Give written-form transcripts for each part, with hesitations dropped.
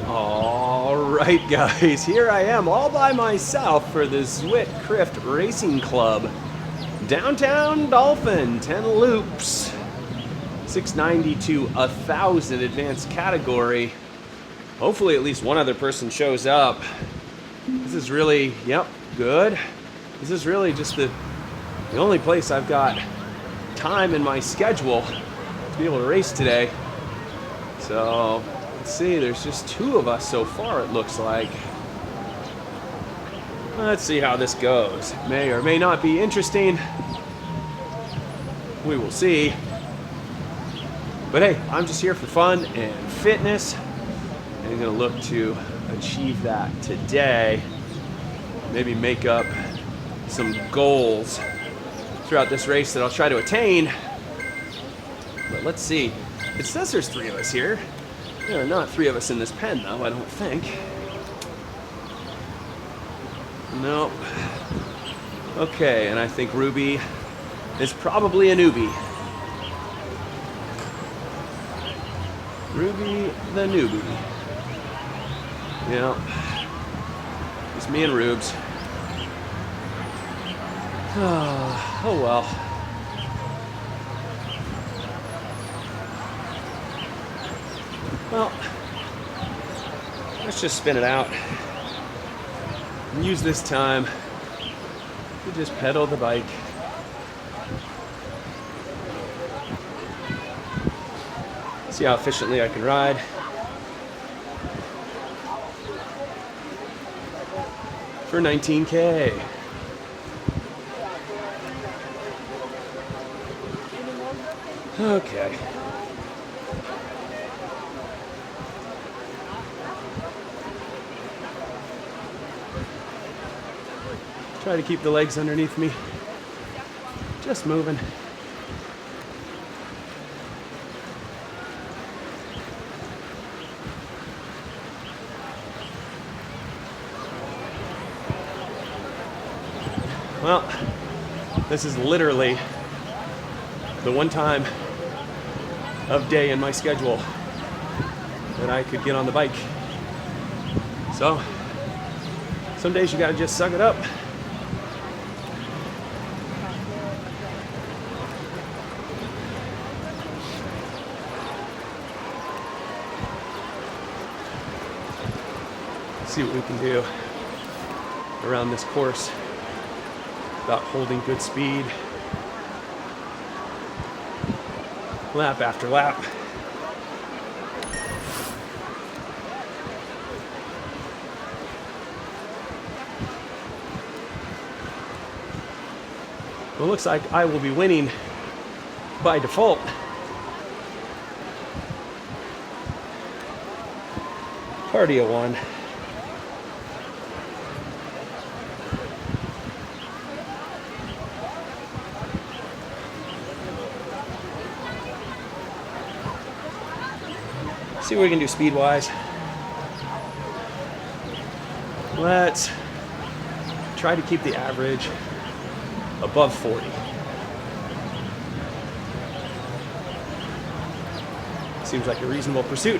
All right, guys, here I am all by myself for the Zwift Racing Club. Downtown Dolphin, 10 loops, 690 to 1,000 advanced category. Hopefully at least one other person shows up. This is really, good. This is really just the only place I've got time in my schedule to be able to race today. So, let's see, there's just 2 of us so far, it looks like. Let's see how this goes. May or may not be interesting. We will see. But hey, I'm just here for fun and fitness. And I'm gonna look to achieve that today. Maybe make up some goals throughout this race that I'll try to attain. But let's see. It says there's 3 of us here. There are not 3 of us in this pen, though, I don't think. Nope. Okay, and I think Ruby is probably a newbie. Ruby the newbie. Yeah. Just me and Rubes. Oh well. Well, let's just spin it out and use this time to just pedal the bike. See how efficiently I can ride. For 19K. Okay. Try to keep the legs underneath me. Just moving. Well, this is literally the one time of day in my schedule that I could get on the bike. So, some days you gotta just suck it up. See what we can do around this course without holding good speed. Lap after lap. Well, it looks like I will be winning by default. Party of 1. See what we can do speed-wise. Let's try to keep the average above 40. Seems like a reasonable pursuit.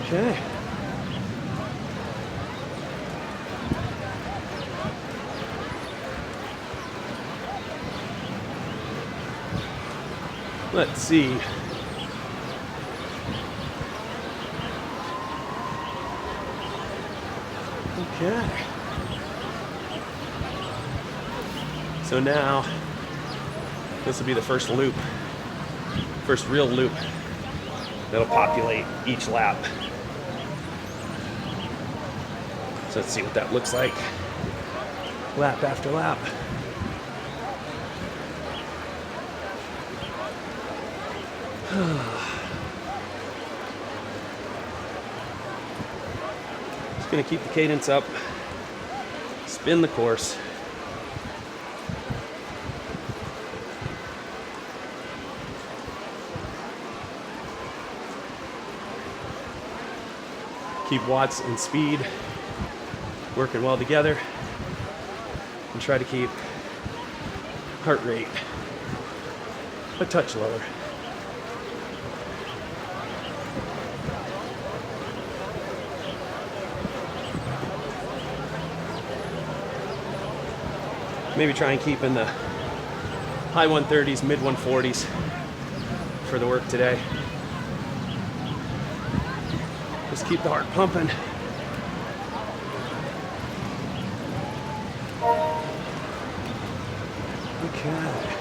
Okay. Let's see. Okay. So now, this will be the first loop, first real loop that'll populate each lap. So let's see what that looks like. Lap after lap. Just gonna keep the cadence up, spin the course. Keep watts and speed working well together. and try to keep heart rate a touch lower. Maybe try and keep in the high 130s, mid 140s for the work today. Just keep the heart pumping. Okay.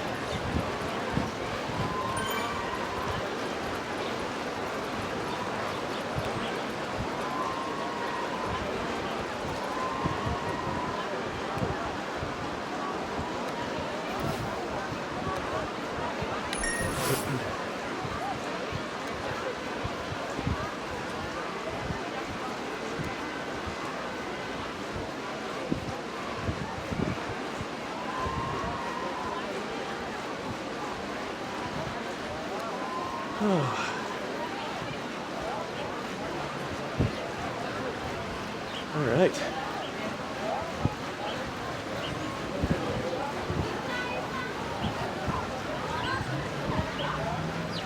All right.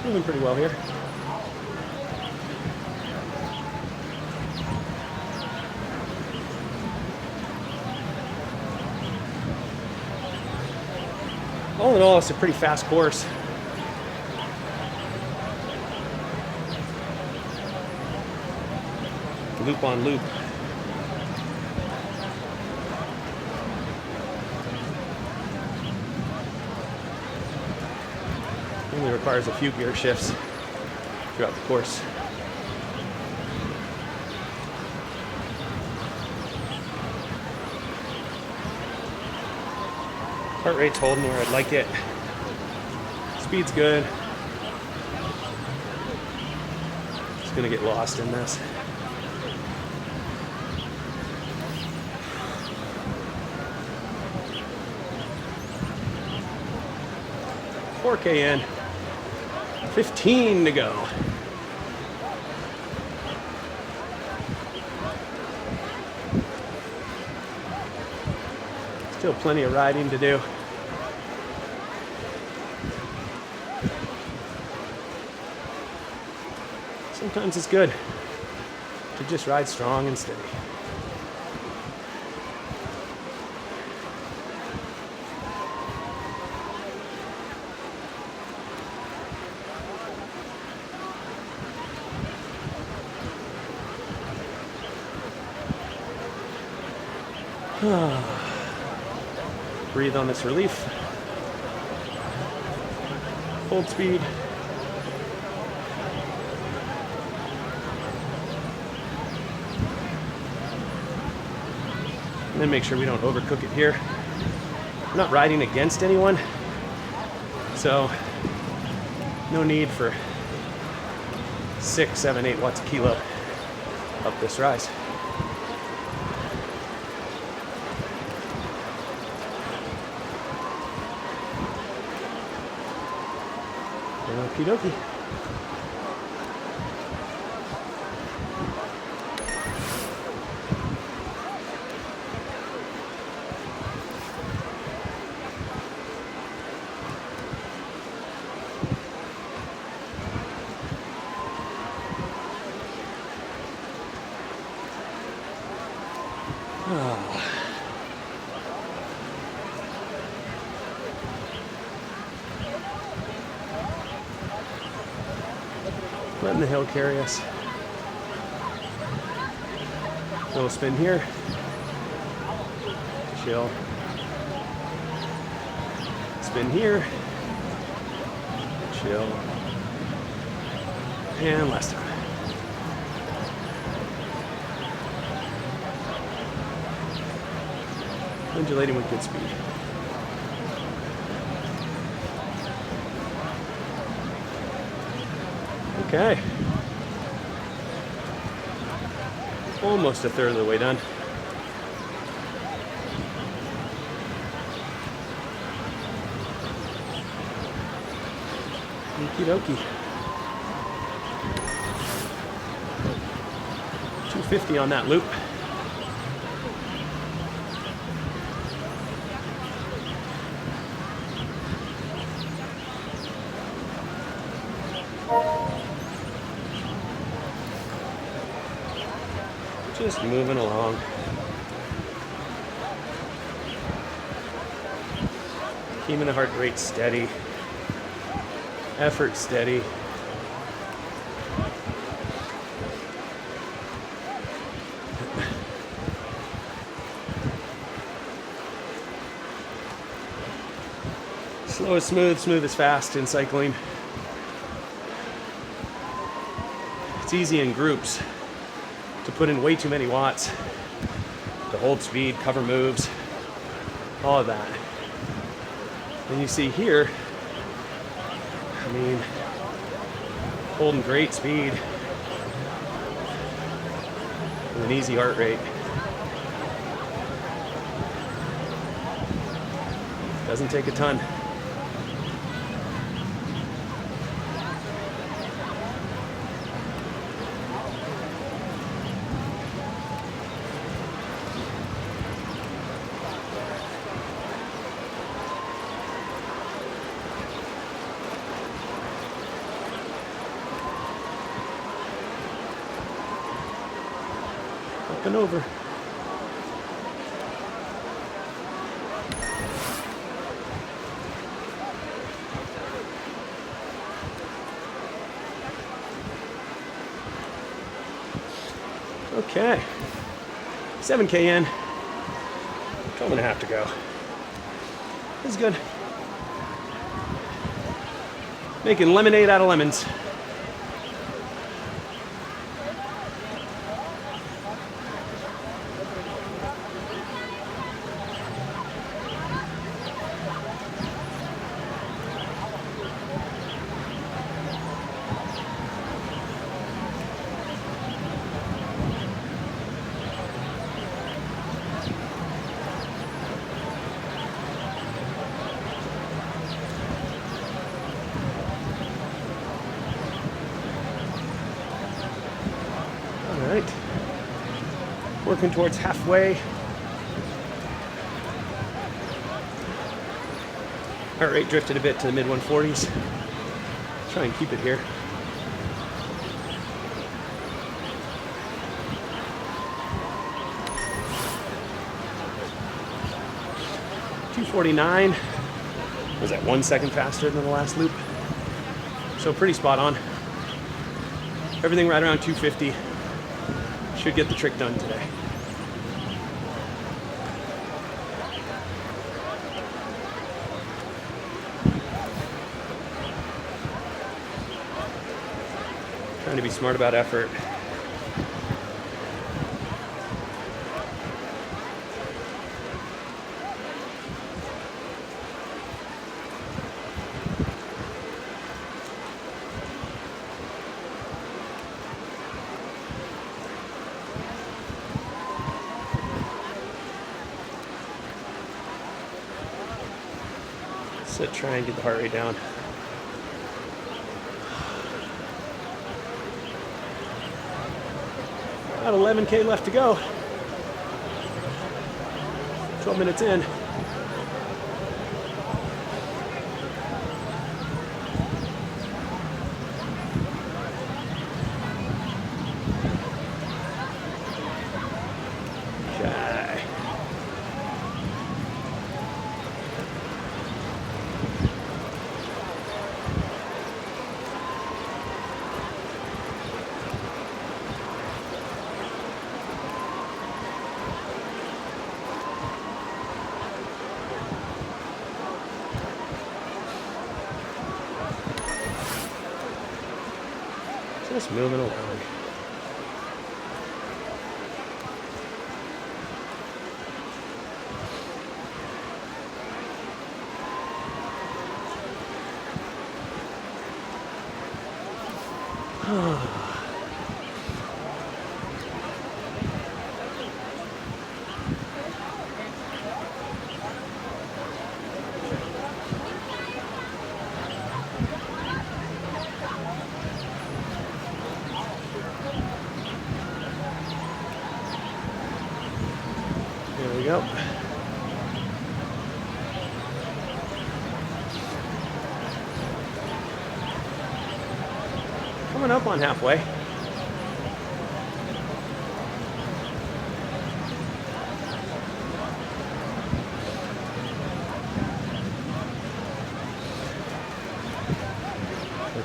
Moving pretty well here. All in all, it's a pretty fast course. Loop on loop. Only requires a few gear shifts throughout the course. Heart rate's holding where I'd like it. Speed's good. Just gonna get lost in this. 4K in, 15 to go. Still plenty of riding to do. Sometimes it's good to just ride strong and steady. Breathe on this relief. Hold speed. And then make sure we don't overcook it here. I'm not riding against anyone, so no need for 6, 7, 8 watts a kilo up this rise. Okie dokie. Letting the hill carry us. Little spin here. Chill. Spin here. Chill. And last time. Undulating with good speed. Okay. Almost a third of the way done. Okie dokie. 250 on that loop. Just moving along. Keeping the heart rate steady. Effort steady. Slow is smooth, smooth is fast in cycling. It's easy in groups to put in way too many watts, to hold speed, cover moves, all of that. And you see here, I mean, holding great speed with an easy heart rate. Doesn't take a ton. Up and over. Okay, 7K in, 12.5 to go. This is good. Making lemonade out of lemons. Working towards halfway. Heart rate drifted a bit to the mid 140s. Try and keep it here. .249 was that 1 second faster than the last loop. So pretty spot on. Everything right around 250. Should get the trick done today. Trying to be smart about effort. So try and get the heart rate down. About 11K left to go. 12 minutes in. Okay. Just moving along. There we go. Coming up on halfway.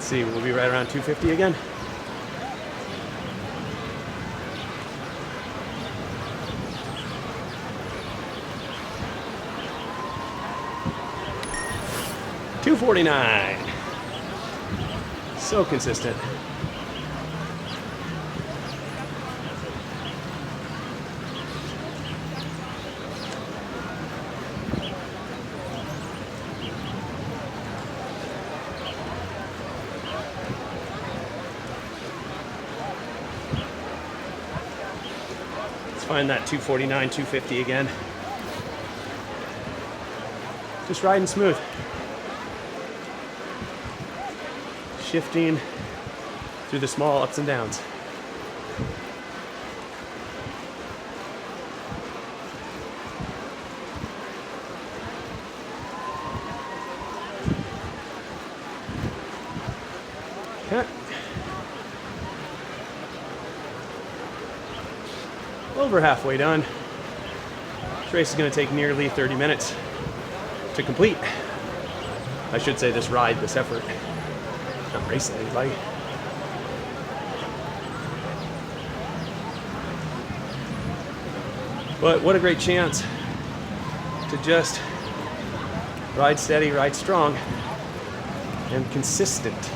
Let's see, we'll be right around 250 again. $249. So consistent. Find that 249, 250 again. Just riding smooth. Shifting through the small ups and downs. Okay. Over halfway done. This race is going to take nearly 30 minutes to complete. I should say this ride, this effort. Not racing anybody. But what a great chance to just ride steady, ride strong, and consistent.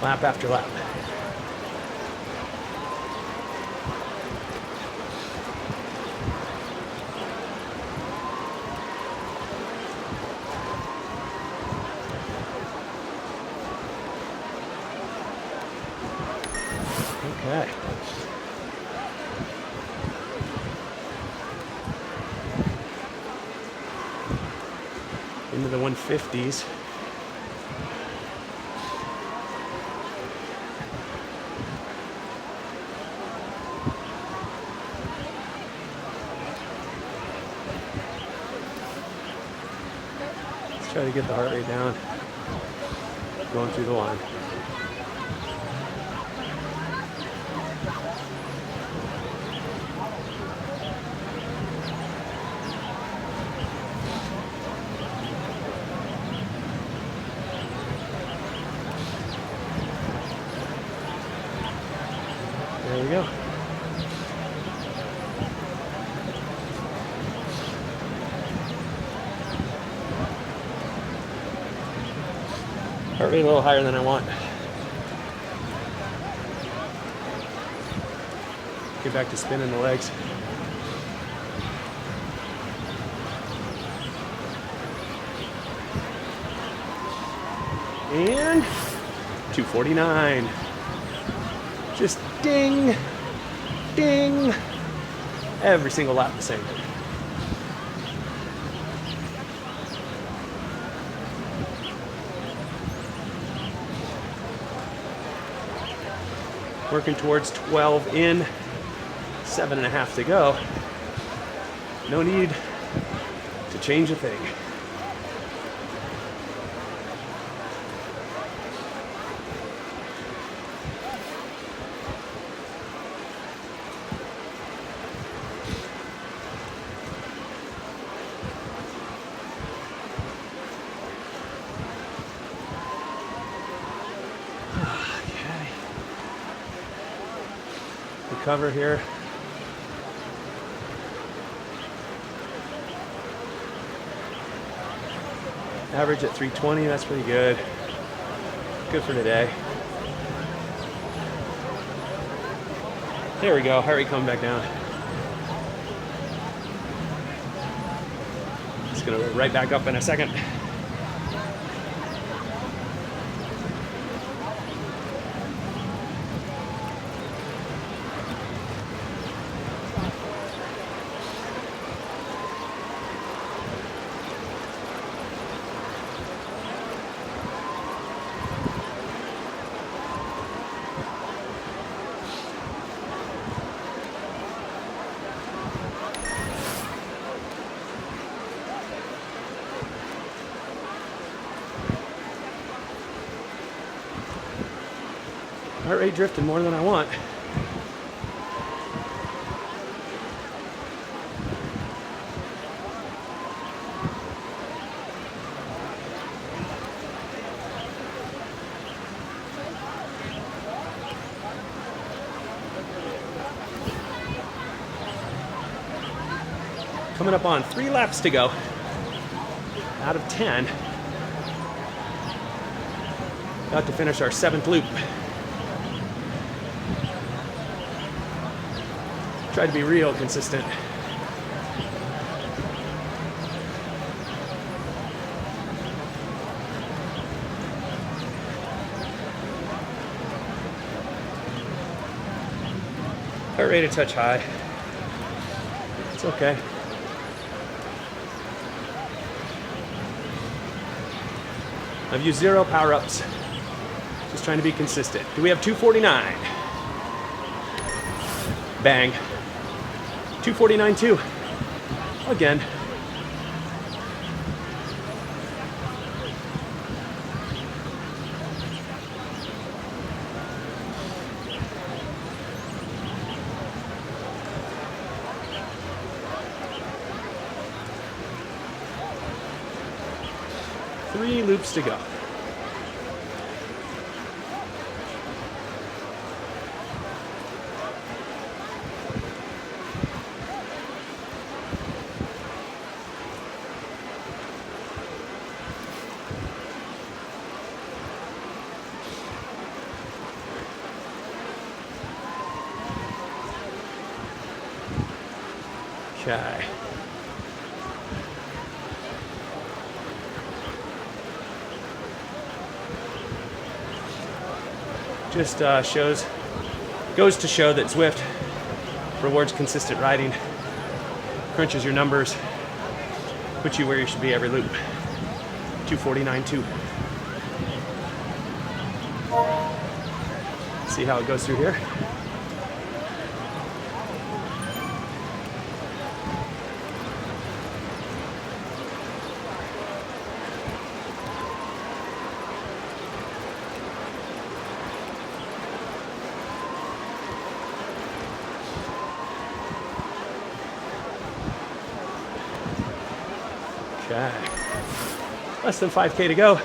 Lap after lap. Okay. Into the 150s. Let's try to get the heart rate down. Going through the line. There we go. Heart rate a little higher than I want. Get back to spinning the legs. And 249. Just ding, ding. Every single lap the same. Working towards 12 in, 7.5 to go. No need to change a thing. Cover here. Average at 320, that's pretty good. Good for today. There we go, heart rate coming back down. It's gonna go right back up in a second. Heart rate drifting more than I want. Coming up on 3 laps to go out of 10. About to finish our 7th loop. Try to be real consistent. Heart rate a touch high. It's okay. I've used 0 power-ups. Just trying to be consistent. Do we have 249? Bang. 249.2. Again. Three loops to go. Okay. Just goes to show that Zwift rewards consistent riding, crunches your numbers, puts you where you should be every loop. 249.2. See how it goes through here. Okay. Less than 5K to go.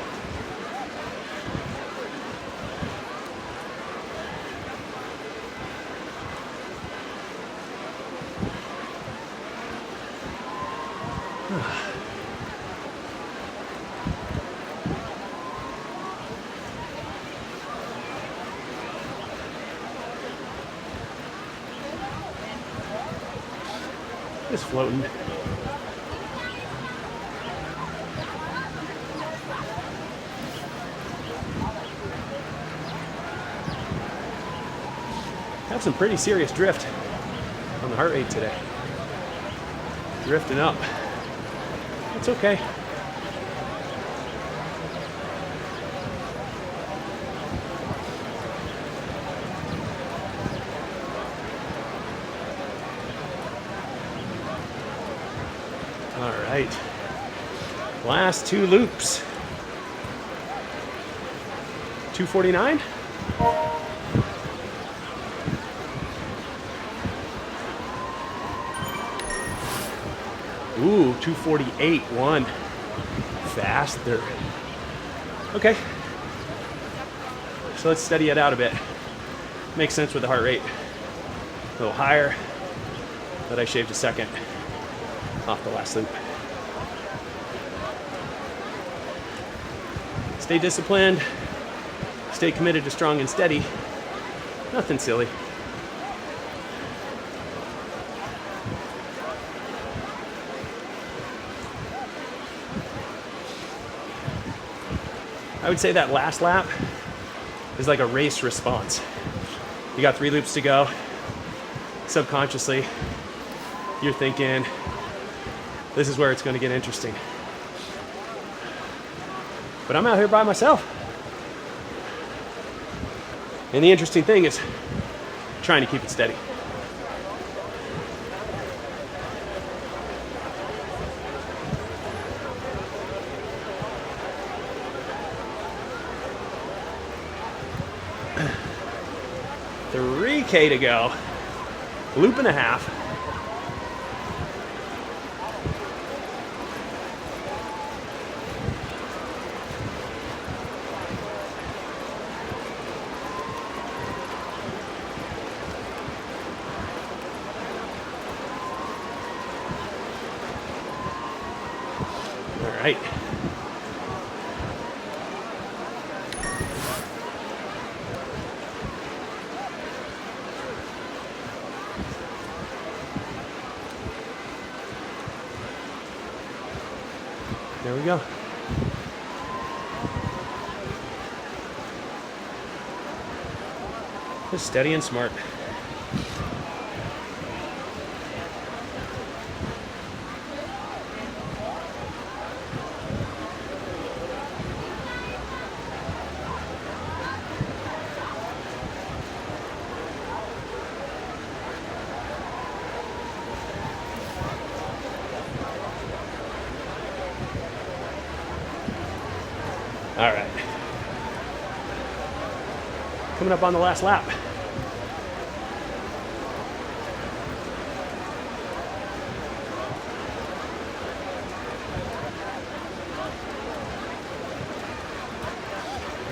Just floating. Have some pretty serious drift on the heart rate today. Drifting up. It's okay. All right. Last 2 loops. 249. Ooh, 248.1. Faster. Okay. So let's steady it out a bit. Makes sense with the heart rate. A little higher, but I shaved a second off the last loop. Stay disciplined. Stay committed to strong and steady. Nothing silly. I would say that last lap is like a race response. You got 3 loops to go. Subconsciously, you're thinking, this is where it's going to get interesting. But I'm out here by myself. And the interesting thing is trying to keep it steady. $3K to go. Loop and a half. All right. There we go. Just steady and smart. All right. Coming up on the last lap.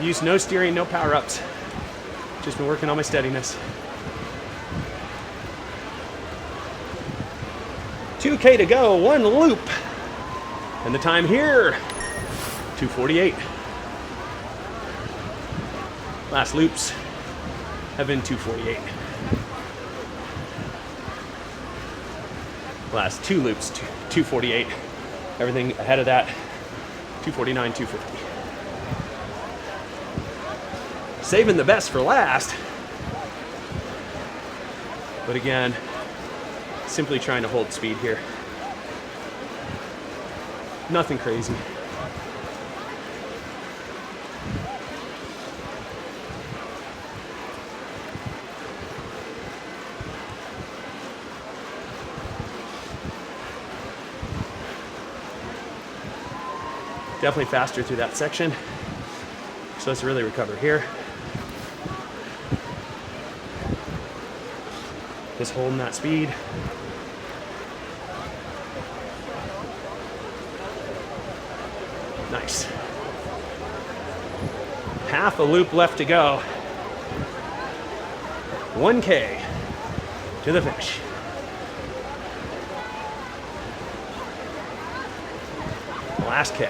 Use no steering, no power ups. Just been working on my steadiness. 2K to go, one loop. And the time here, 2:48. Last loops have been 2:48. Last two loops, 2:48. Everything ahead of that, 2:49, 2:50. Saving the best for last. But again, simply trying to hold speed here. Nothing crazy. Definitely faster through that section. So let's really recover here. Just holding that speed. Nice. Half a loop left to go. 1K to the finish. Last K.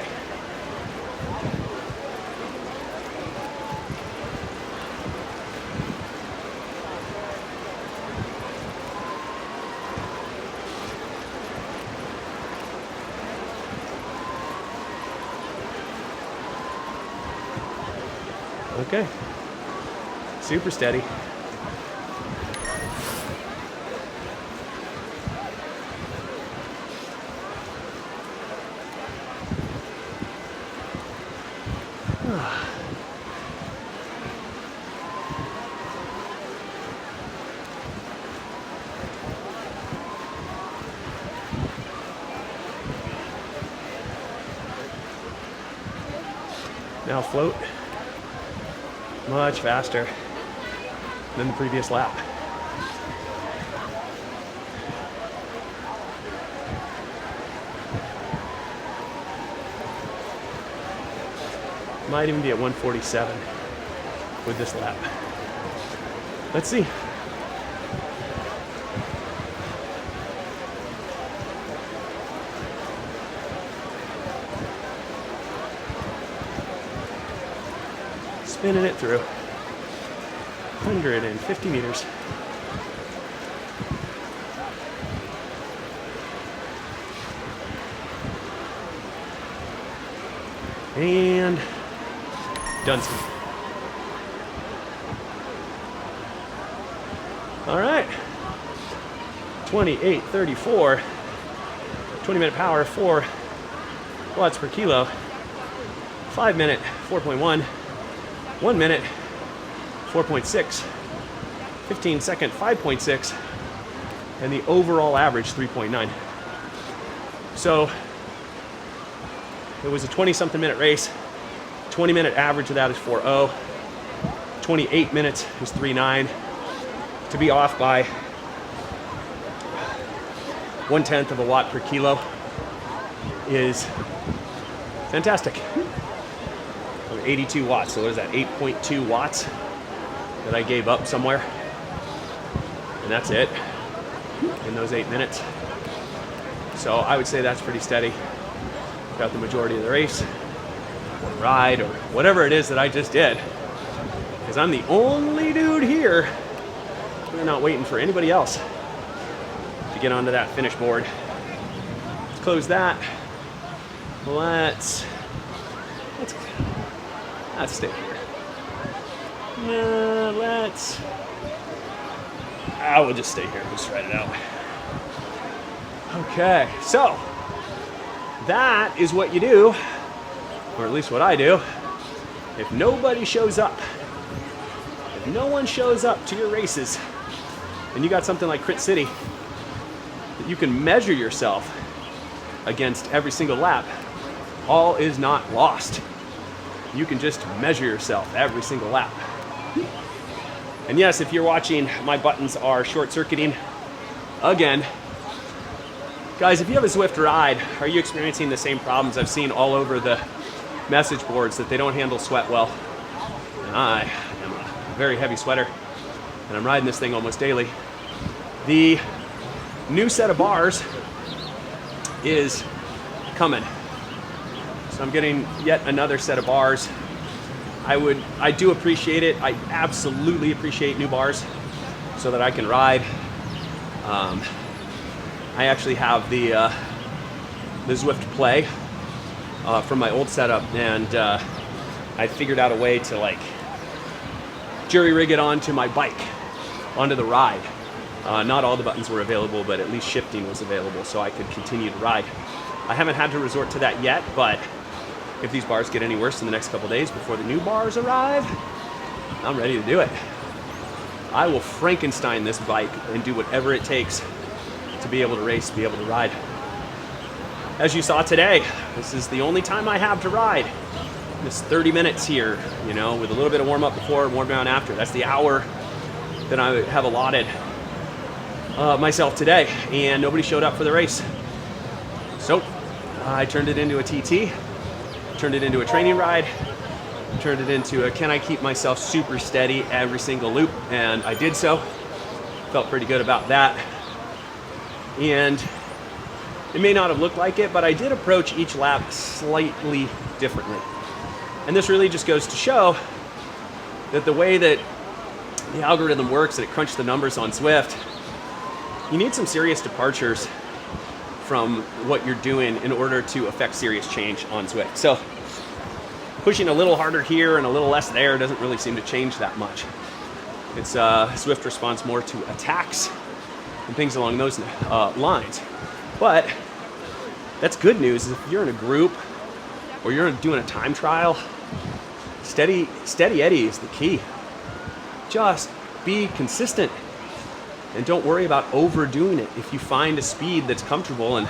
Okay, super steady. Now float. Much faster than the previous lap. Might even be at 147 with this lap. Let's see. Spinning it through 150 meters. And done. All right. 28:34. 20-minute power, 4 watts per kilo. 5 minute, 4.1. 1 minute, 4.6, 15 second, 5.6, and the overall average, 3.9. So it was a 20-something minute race. 20-minute average of that is 4.0. 28 minutes is 3.9. To be off by 1/10 of a watt per kilo is fantastic. 82 watts, so what is that, 8.2 watts that I gave up somewhere, and that's it in those 8 minutes. So I would say that's pretty steady. throughout the majority of the race, or ride, or whatever it is that I just did. Because I'm the only dude here. We're not waiting for anybody else to get onto that finish board. Let's close that. Let's stay here. We'll just stay here. We'll just write it out. Okay, so that is what you do, or at least what I do, if nobody shows up. If no one shows up to your races, and you got something like Crit City that you can measure yourself against every single lap, all is not lost. You can just measure yourself every single lap. And yes, if you're watching, my buttons are short-circuiting again. Guys, if you have a Zwift ride, are you experiencing the same problems I've seen all over the message boards, that they don't handle sweat well? And I am a very heavy sweater, and I'm riding this thing almost daily. The new set of bars is coming. So I'm getting yet another set of bars. I do appreciate it. I absolutely appreciate new bars so that I can ride. I actually have the Zwift Play from my old setup, and I figured out a way to like jury rig it onto my bike, onto the ride. Not all the buttons were available, but at least shifting was available, so I could continue to ride. I haven't had to resort to that yet, but if these bars get any worse in the next couple days before the new bars arrive, I'm ready to do it. I will Frankenstein this bike and do whatever it takes to be able to race, be able to ride. As you saw today, this is the only time I have to ride. This 30 minutes here, you know, with a little bit of warm up before and warm down after. That's the hour that I have allotted myself today, and nobody showed up for the race. So I turned it into a TT, turned it into a training ride, turned it into a can I keep myself super steady every single loop, and I did so. Felt pretty good about that. And it may not have looked like it, but I did approach each lap slightly differently. And this really just goes to show that the way that the algorithm works, that it crunched the numbers on Zwift, you need some serious departures from what you're doing in order to affect serious change on Zwift. So pushing a little harder here and a little less there doesn't really seem to change that much. It's Zwift responds more to attacks and things along those lines. But that's good news. If you're in a group or you're doing a time trial, steady Eddie is the key. Just be consistent and don't worry about overdoing it. If you find a speed that's comfortable, and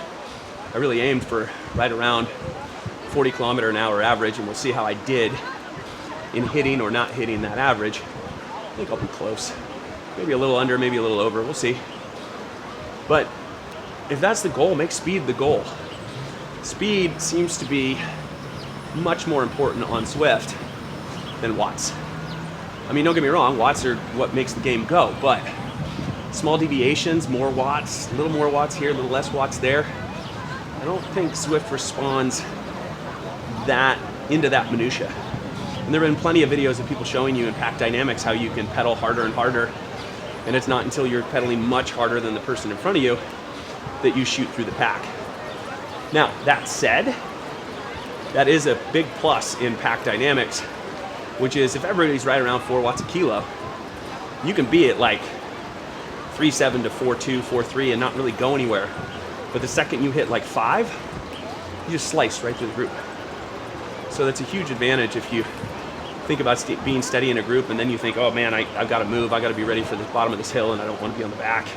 I really aimed for right around 40 kilometer an hour average, and we'll see how I did in hitting or not hitting that average. I think I'll be close. Maybe a little under, maybe a little over, we'll see. But if that's the goal, make speed the goal. Speed seems to be much more important on Zwift than watts. I mean, don't get me wrong, watts are what makes the game go, but small deviations, more watts, a little more watts here, a little less watts there. I don't think Zwift responds into that minutia. And there have been plenty of videos of people showing you in pack dynamics how you can pedal harder and harder, and it's not until you're pedaling much harder than the person in front of you that you shoot through the pack. Now, that said, that is a big plus in pack dynamics, which is if everybody's right around 4 watts a kilo, you can be at like 3.7 to 4.2, 4.3 and not really go anywhere. But the second you hit like 5, you just slice right through the group. So that's a huge advantage if you think about being steady in a group and then you think, oh man, I've got to move, I've got to be ready for the bottom of this hill and I don't want to be on the back.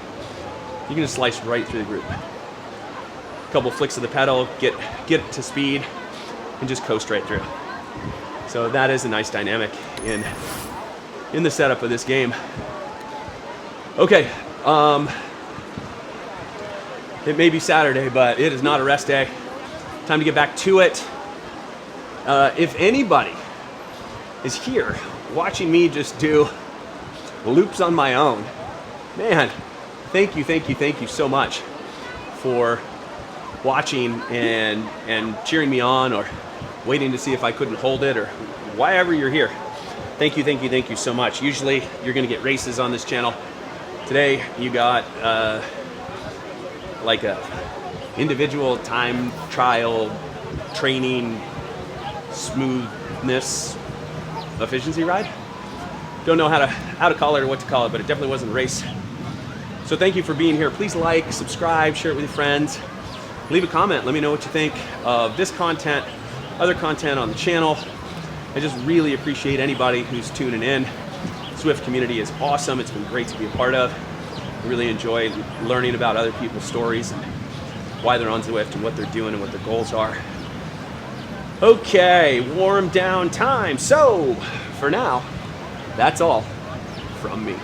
You can just slice right through the group. A couple flicks of the pedal, get it to speed, and just coast right through. So that is a nice dynamic in the setup of this game. Okay, it may be Saturday, but it is not a rest day. Time to get back to it. If anybody is here watching me just do loops on my own, man, thank you so much for watching and cheering me on, or waiting to see if I couldn't hold it, or why ever you're here. Thank you so much. Usually you're gonna get races on this channel. Today you got like a individual time trial training smoothness efficiency ride. Don't know how to call it or what to call it, but it definitely wasn't a race. So thank you for being here. Please like, subscribe, share it with your friends. Leave a comment. Let me know what you think of this content, other content on the channel. I just really appreciate anybody who's tuning in. Zwift community is awesome. It's been great to be a part of. I really enjoy learning about other people's stories and why they're on Zwift and what they're doing and what their goals are. Okay, warm down time. So for now, that's all from me.